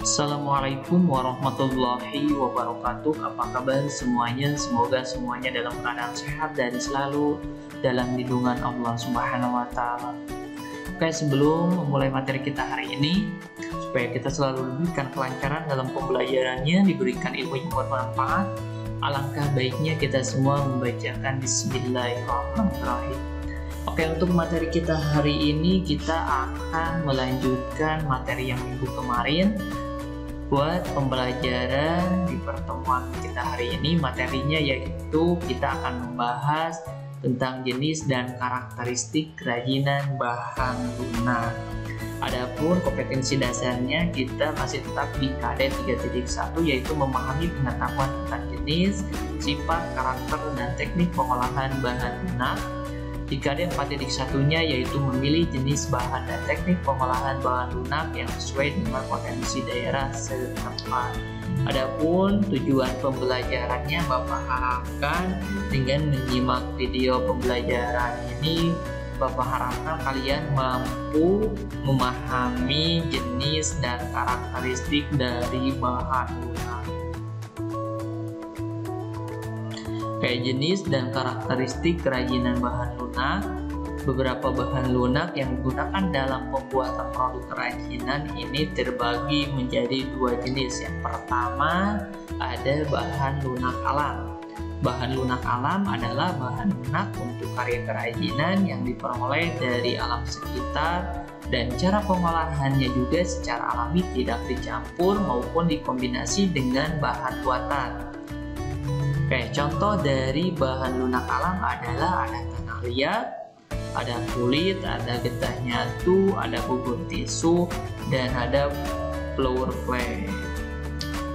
Assalamualaikum warahmatullahi wabarakatuh. Apa kabar semuanya? Semoga semuanya dalam keadaan sehat dan selalu dalam lindungan Allah Subhanahu wa Ta'ala. Oke, sebelum memulai materi kita hari ini, supaya kita selalu diberikan kelancaran dalam pembelajarannya, diberikan ilmu yang bermanfaat, alangkah baiknya kita semua membacakan Bismillahirrahmanirrahim. Oke, untuk materi kita hari ini, kita akan melanjutkan materi yang minggu kemarin. Buat pembelajaran di pertemuan kita hari ini, materinya yaitu kita akan membahas tentang jenis dan karakteristik kerajinan bahan lunak. Adapun kompetensi dasarnya kita masih tetap di KD 3.1, yaitu memahami pengetahuan tentang jenis, sifat, karakter, dan teknik pengolahan bahan lunak. Di KD 4.1-nya yaitu memilih jenis bahan dan teknik pengolahan bahan lunak yang sesuai dengan potensi daerah setempat. Adapun tujuan pembelajarannya, Bapak harapkan dengan menyimak video pembelajaran ini, Bapak harapkan kalian mampu memahami jenis dan karakteristik dari bahan lunak. Kayak jenis dan karakteristik kerajinan bahan lunak. Beberapa bahan lunak yang digunakan dalam pembuatan produk kerajinan ini terbagi menjadi dua jenis. Yang pertama ada bahan lunak alam. Bahan lunak alam adalah bahan lunak untuk karya kerajinan yang diperoleh dari alam sekitar, dan cara pengolahannya juga secara alami, tidak dicampur maupun dikombinasi dengan bahan buatan. Oke, contoh dari bahan lunak alam adalah ada tanah liat, ada kulit, ada getah nyatu, ada bubur tisu, dan ada flour plate.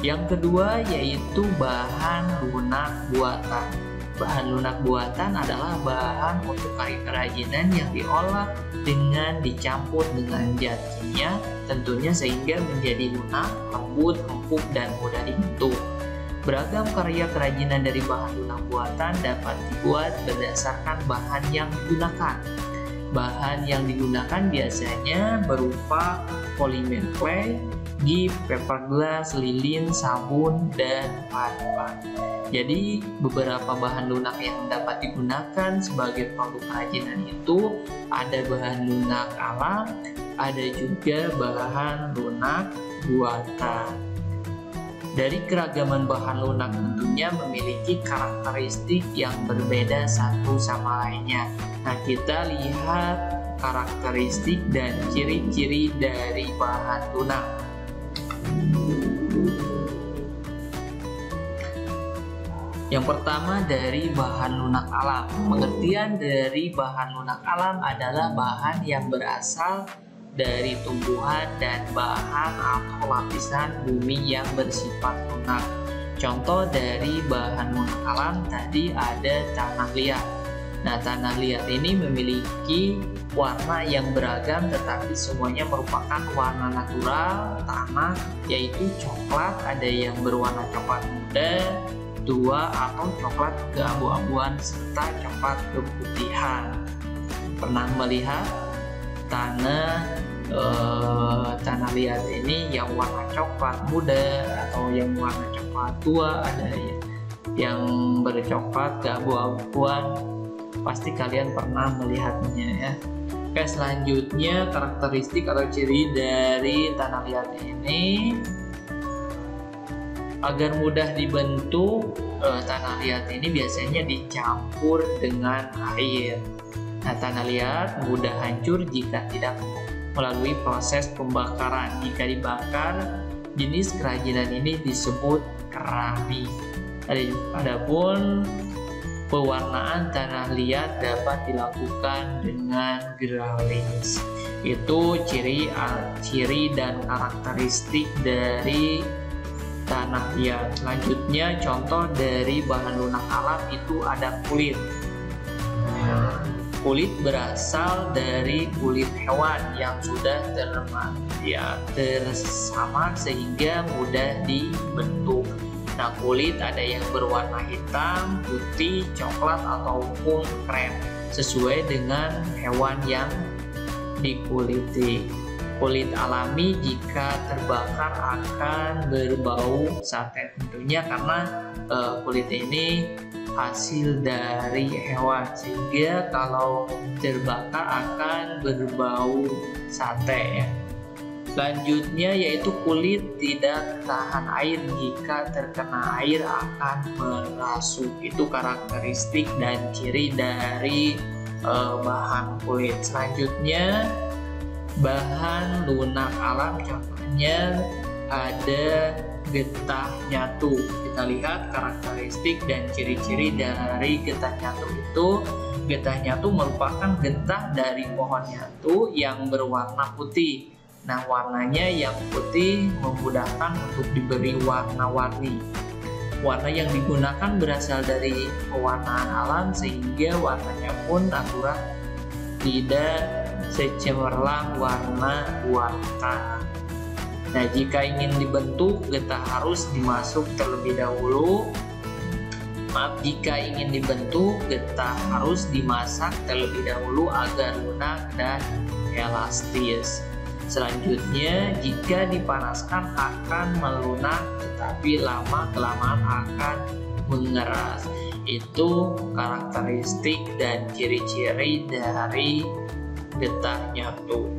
Yang kedua yaitu bahan lunak buatan. Bahan lunak buatan adalah bahan untuk karya kerajinan yang diolah dengan dicampur dengan zat kimia tentunya, sehingga menjadi lunak, lembut, empuk, dan mudah dibentuk. Beragam karya kerajinan dari bahan lunak buatan dapat dibuat berdasarkan bahan yang digunakan. Bahan yang digunakan biasanya berupa polimer clay, gip, paperglass, lilin, sabun, dan papan. Jadi beberapa bahan lunak yang dapat digunakan sebagai produk kerajinan itu ada bahan lunak alam, ada juga bahan lunak buatan. Dari keragaman bahan lunak tentunya memiliki karakteristik yang berbeda satu sama lainnya. Nah, kita lihat karakteristik dan ciri-ciri dari bahan lunak. Yang pertama dari bahan lunak alam. Pengertian dari bahan lunak alam adalah bahan yang berasal dari tumbuhan dan bahan atau lapisan bumi yang bersifat lunak. Contoh dari bahan lunak alam tadi ada tanah liat. Nah, tanah liat ini memiliki warna yang beragam, tetapi semuanya merupakan warna natural tanah, yaitu coklat, ada yang berwarna coklat muda, tua, atau coklat keabu-abuan, serta coklat keputihan. Pernah melihat tanah liat ini yang warna coklat muda atau yang warna coklat tua, ada yang bercoklat keabu-abuan, pasti kalian pernah melihatnya ya. Oke, selanjutnya karakteristik atau ciri dari tanah liat ini. Agar mudah dibentuk, tanah liat ini biasanya dicampur dengan air. Nah, tanah liat mudah hancur jika tidak melalui proses pembakaran. Jika dibakar, jenis kerajinan ini disebut keramik. Adapun pewarnaan tanah liat dapat dilakukan dengan gralis. Itu ciri dan karakteristik dari tanah liat. Selanjutnya contoh dari bahan lunak alam itu ada kulit. Kulit berasal dari kulit hewan yang sudah tersamar sehingga mudah dibentuk. Nah, kulit ada yang berwarna hitam, putih, coklat, ataupun krem sesuai dengan hewan yang dikuliti. Kulit alami jika terbakar akan berbau sate, tentunya karena kulit ini hasil dari hewan, sehingga kalau terbakar akan berbau sate ya. Selanjutnya yaitu kulit tidak tahan air, jika terkena air akan merasuk. Itu karakteristik dan ciri dari bahan kulit. Selanjutnya bahan lunak alam, contohnya ada getah nyatu. Kita lihat karakteristik dan ciri-ciri dari getah nyatu itu. Getah nyatu merupakan getah dari pohon nyatu yang berwarna putih. Nah, warnanya yang putih memudahkan untuk diberi warna-warni. Warna yang digunakan berasal dari pewarnaan alam, sehingga warnanya pun natural, tidak secemerlang warna buatan. Nah, jika ingin dibentuk, getah harus dimasuk terlebih dahulu. Jika ingin dibentuk, getah harus dimasak terlebih dahulu agar lunak dan elastis. Selanjutnya, jika dipanaskan akan melunak, tetapi lama-kelamaan akan mengeras. Itu karakteristik dan ciri-ciri dari getah nyatu.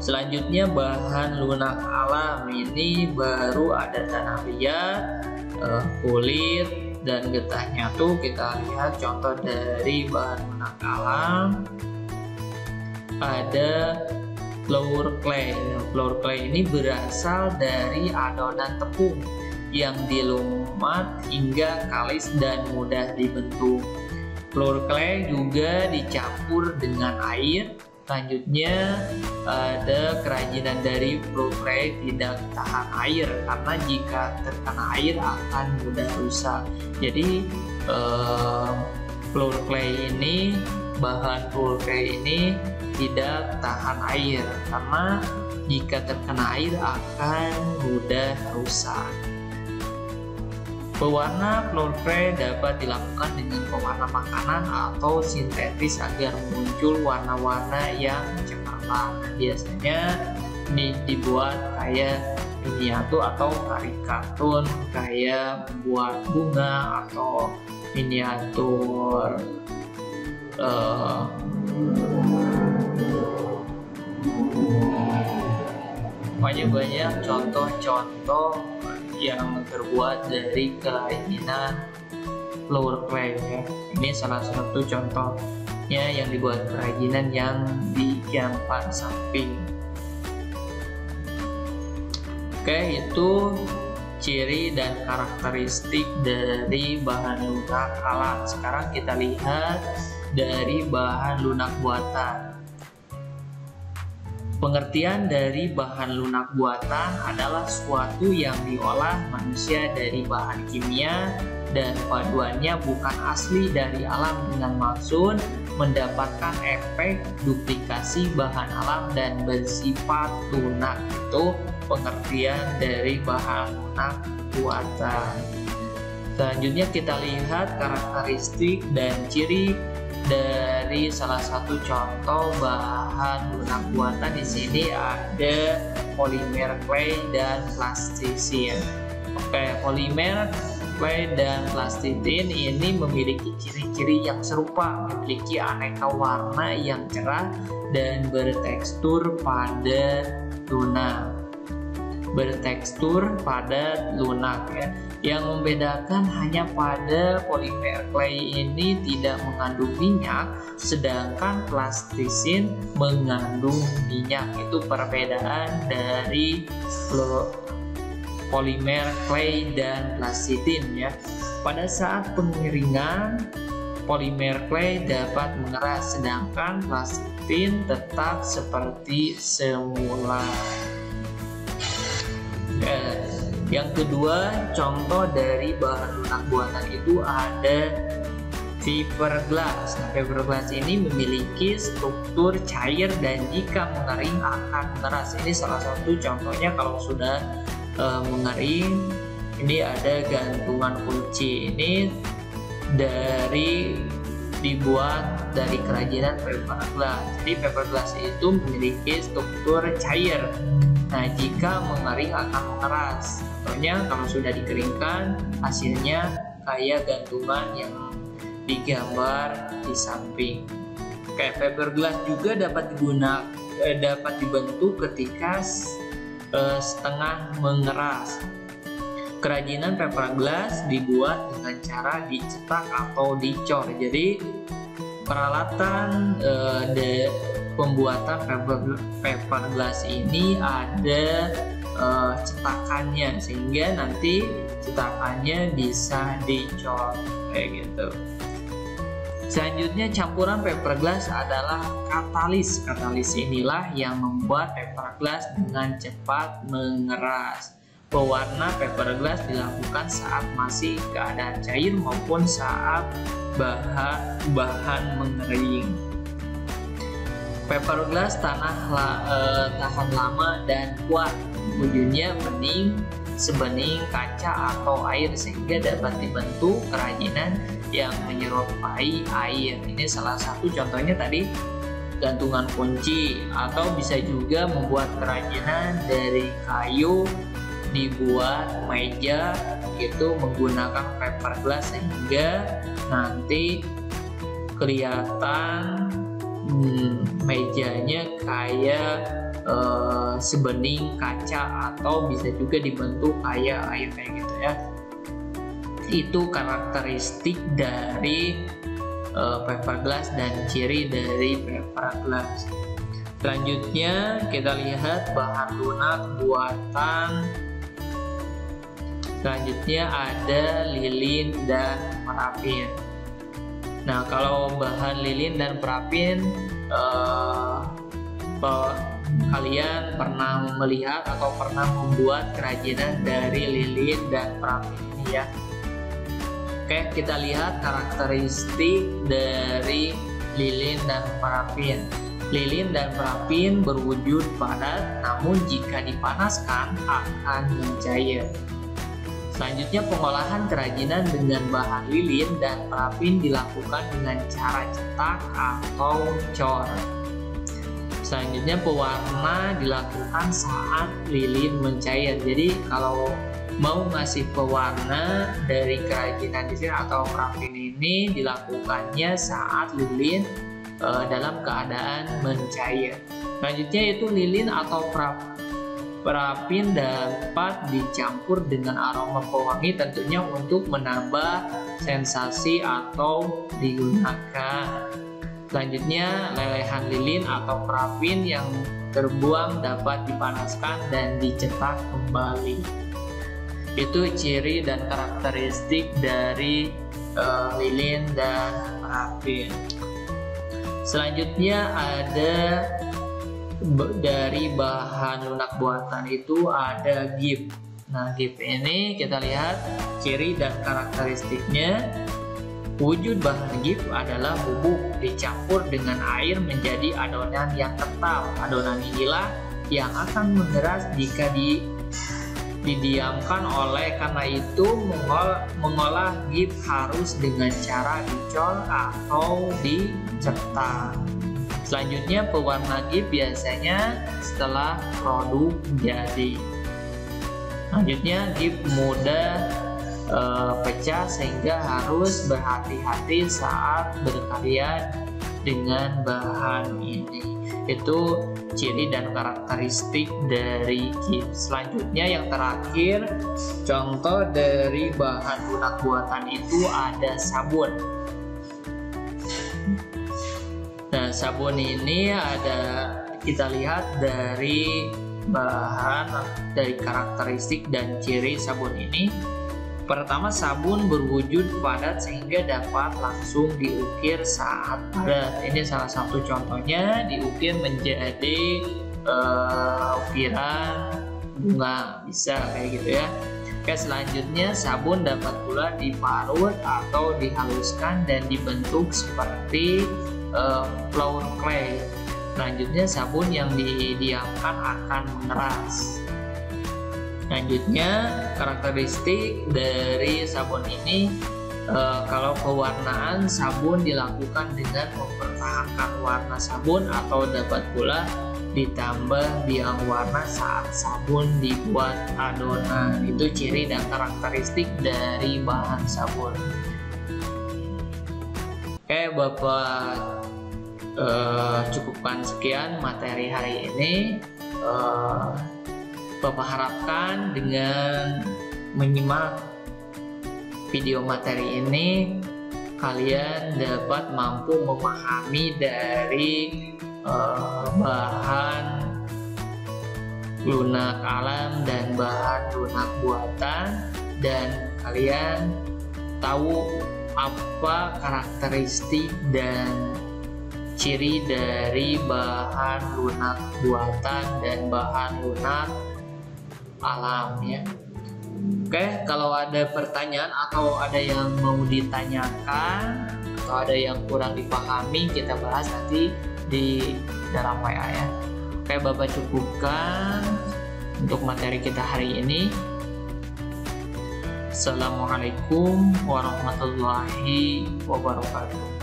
Selanjutnya bahan lunak alam, ini baru ada tanah liat, kulit, dan getah nyatu. Kita lihat contoh dari bahan lunak alam. Ada flour clay. Flour clay ini berasal dari adonan tepung yang dilumat hingga kalis dan mudah dibentuk. Flour clay juga dicampur dengan air. Selanjutnya ada kerajinan dari flour clay tidak tahan air, karena jika terkena air akan mudah rusak. Jadi flour clay ini, bahan flour clay ini tidak tahan air, karena jika terkena air akan mudah rusak. Pewarna flour clay dapat dilakukan dengan pewarna makanan atau sintetis agar muncul warna-warna yang cemerlang. Biasanya ini dibuat kayak miniatur atau karikatun, kayak membuat bunga atau miniatur banyak contoh-contoh yang terbuat dari kerajinan flour clay ya. Ini salah satu contohnya yang dibuat kerajinan yang di gambar samping. Oke, itu ciri dan karakteristik dari bahan lunak alam. Sekarang kita lihat dari bahan lunak buatan. Pengertian dari bahan lunak buatan adalah suatu yang diolah manusia dari bahan kimia dan paduannya bukan asli dari alam dengan maksud mendapatkan efek duplikasi bahan alam dan bersifat lunak. Itu pengertian dari bahan lunak buatan. Selanjutnya kita lihat karakteristik dan ciri dari salah satu contoh bahan lunak buatan. Di sini ada polimer clay dan plastisin. Oke, polimer clay dan plastisin ini memiliki ciri-ciri yang serupa, memiliki aneka warna yang cerah dan bertekstur padat lunak. Ya. Yang membedakan hanya pada polimer clay ini tidak mengandung minyak, sedangkan plastisin mengandung minyak. Itu perbedaan dari polimer clay dan plastisin ya. Pada saat pengeringan, polimer clay dapat mengeras, sedangkan plastisin tetap seperti semula. Yang kedua, contoh dari bahan lunak buatan itu ada fiberglass. Fiberglass ini memiliki struktur cair dan jika mengering akan mengeras. Ini salah satu contohnya kalau sudah mengering. Ini ada gantungan kunci. Ini dari dibuat dari kerajinan fiberglass. Jadi fiberglass itu memiliki struktur cair. Nah, jika mengering akan mengeras. Contohnya kalau sudah dikeringkan, hasilnya kayak gantungan yang digambar di samping. Kayak fiberglass juga dapat dibentuk ketika setengah mengeras. Kerajinan fiberglass dibuat dengan cara dicetak atau dicor. Jadi peralatan pembuatan fiberglass ini ada cetakannya, sehingga nanti cetakannya bisa dicor kayak gitu. Selanjutnya, campuran fiberglass adalah katalis. Katalis inilah yang membuat fiberglass dengan cepat mengeras. Pewarna fiberglass dilakukan saat masih keadaan cair maupun saat bahan mengering. Fiberglass tahan lama dan kuat. Wujudnya bening, sebening kaca atau air, sehingga dapat dibentuk kerajinan yang menyerupai air. Ini salah satu contohnya tadi gantungan kunci, atau bisa juga membuat kerajinan dari kayu, dibuat meja itu menggunakan fiberglass, sehingga nanti kelihatan mejanya kayak sebening kaca, atau bisa juga dibentuk kayak air kayak gitu ya. Itu karakteristik dari fiberglass dan ciri dari fiberglass. Selanjutnya kita lihat bahan lunak buatan. Selanjutnya ada lilin dan parafin. Nah, kalau bahan lilin dan parafin, kalian pernah melihat atau pernah membuat kerajinan dari lilin dan parafin ini ya. Oke, kita lihat karakteristik dari lilin dan parafin. Lilin dan parafin berwujud padat, namun jika dipanaskan akan mencair. Selanjutnya, pengolahan kerajinan dengan bahan lilin dan parafin dilakukan dengan cara cetak atau cor. Selanjutnya, pewarna dilakukan saat lilin mencair. Jadi kalau mau ngasih pewarna dari kerajinan di sini atau parafin ini, dilakukannya saat lilin dalam keadaan mencair. Selanjutnya itu lilin atau parafin dapat dicampur dengan aroma pewangi, tentunya untuk menambah sensasi atau digunakan. Selanjutnya, lelehan lilin atau parafin yang terbuang dapat dipanaskan dan dicetak kembali. Itu ciri dan karakteristik dari lilin dan parafin. Selanjutnya ada dari bahan lunak buatan itu ada gips. Nah, gips ini kita lihat ciri dan karakteristiknya. Wujud bahan gips adalah bubuk dicampur dengan air menjadi adonan yang kental. Adonan inilah yang akan mengeras jika didiamkan. Oleh karena itu, mengolah gips harus dengan cara dicor atau dicetak. Selanjutnya, pewarna gips biasanya setelah produk jadi. Selanjutnya, gips mudah pecah, sehingga harus berhati-hati saat berkarya dengan bahan ini. Itu ciri dan karakteristik dari gips. Selanjutnya, yang terakhir, contoh dari bahan lunak buatan itu ada sabun. Nah, sabun ini kita lihat dari bahan, dari karakteristik dan ciri sabun ini. Pertama, sabun berwujud padat sehingga dapat langsung diukir saat padat. Ini salah satu contohnya, diukir menjadi ukiran bunga, bisa kayak gitu ya. Oke, selanjutnya sabun dapat pula diparut atau dihaluskan dan dibentuk seperti flour clay. Selanjutnya, sabun yang didiamkan akan mengeras. Selanjutnya, karakteristik dari sabun ini Kalau pewarnaan sabun dilakukan dengan mempertahankan warna sabun atau dapat pula ditambah biang warna saat sabun dibuat adonan. Itu ciri dan karakteristik dari bahan sabun. Oke, Bapak cukupkan sekian materi hari ini. Bapak harapkan dengan menyimak video materi ini kalian dapat mampu memahami dari bahan lunak alam dan bahan lunak buatan, dan kalian tahu apa karakteristik dan ciri dari bahan lunak buatan dan bahan lunak alam ya. Oke, kalau ada pertanyaan atau ada yang mau ditanyakan atau ada yang kurang dipahami, kita bahas nanti di dalam WA ya. Oke, Bapak cukupkan untuk materi kita hari ini. Assalamualaikum warahmatullahi wabarakatuh.